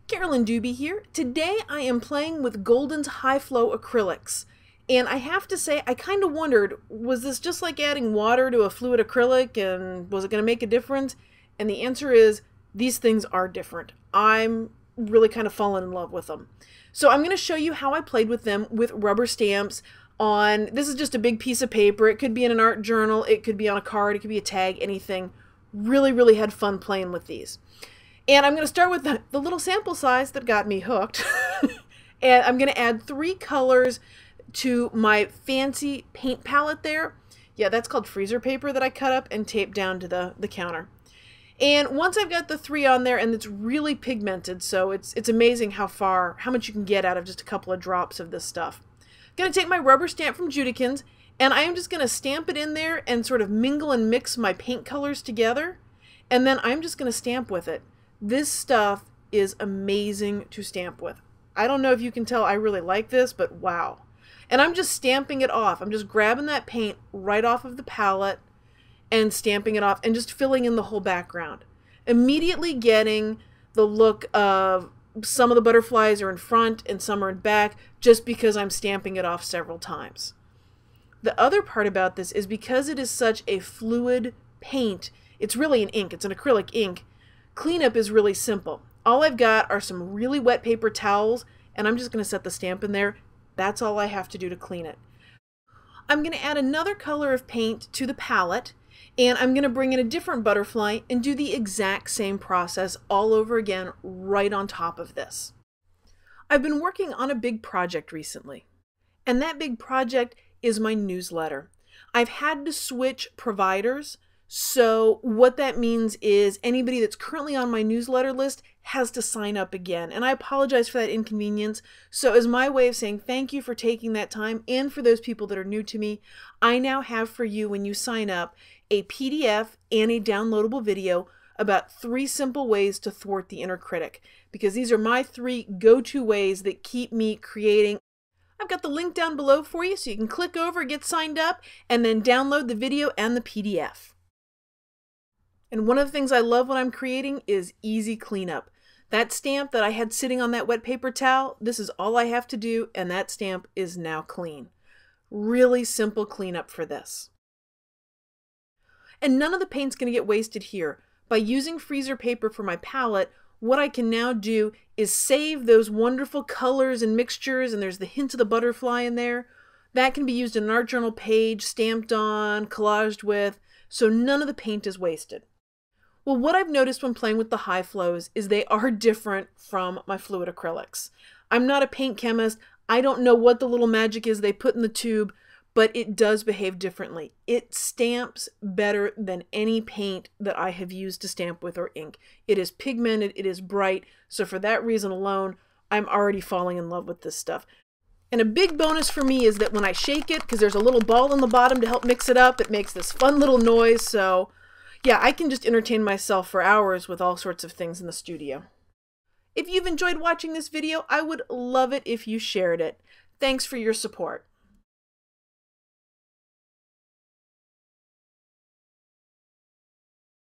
Carolyn Dube here. Today I am playing with Golden's High Flow acrylics. And I have to say, I kind of wondered, was this just like adding water to a fluid acrylic and was it going to make a difference? And the answer is, these things are different. I'm really kind of fallen in love with them. So I'm going to show you how I played with them with rubber stamps on, this is just a big piece of paper. It could be in an art journal, it could be on a card, it could be a tag, anything. Really had fun playing with these. And I'm going to start with the little sample size that got me hooked. And I'm going to add 3 colors to my fancy paint palette there. Yeah, that's called freezer paper that I cut up and taped down to the counter. And once I've got the 3 on there, and it's really pigmented, so it's amazing how much you can get out of just a couple of drops of this stuff. I'm going to take my rubber stamp from Judikins, and I am just going to stamp it in there and sort of mingle and mix my paint colors together. And then I'm just going to stamp with it. This stuff is amazing to stamp with. I don't know if you can tell I really like this, but wow. And I'm just stamping it off. I'm just grabbing that paint right off of the palette and stamping it off and just filling in the whole background. Immediately getting the look of some of the butterflies are in front and some are in back just because I'm stamping it off several times. The other part about this is because it is such a fluid paint, it's really an ink, it's an acrylic ink. Cleanup is really simple. All I've got are some really wet paper towels, and I'm just going to set the stamp in there. That's all I have to do to clean it. I'm going to add another color of paint to the palette, and I'm going to bring in a different butterfly and do the exact same process all over again right on top of this. I've been working on a big project recently, and that big project is my newsletter. I've had to switch providers. So what that means is anybody that's currently on my newsletter list has to sign up again. And I apologize for that inconvenience. So as my way of saying thank you for taking that time, and for those people that are new to me, I now have for you, when you sign up, a PDF and a downloadable video about 3 simple ways to thwart the inner critic. Because these are my 3 go-to ways that keep me creating. I've got the link down below for you so you can click over, get signed up, and then download the video and the PDF. And one of the things I love when I'm creating is easy cleanup. That stamp that I had sitting on that wet paper towel, this is all I have to do, and that stamp is now clean. Really simple cleanup for this. And none of the paint's going to get wasted here. By using freezer paper for my palette, what I can now do is save those wonderful colors and mixtures, and there's the hint of the butterfly in there. That can be used in an art journal page, stamped on, collaged with, so none of the paint is wasted. Well, what I've noticed when playing with the high flows is they are different from my fluid acrylics. I'm not a paint chemist. I don't know what the little magic is they put in the tube, but it does behave differently. It stamps better than any paint that I have used to stamp with or ink. It is pigmented, it is bright, so for that reason alone, I'm already falling in love with this stuff. And a big bonus for me is that when I shake it, because there's a little ball on the bottom to help mix it up, it makes this fun little noise, so yeah, I can just entertain myself for hours with all sorts of things in the studio. If you've enjoyed watching this video, I would love it if you shared it. Thanks for your support.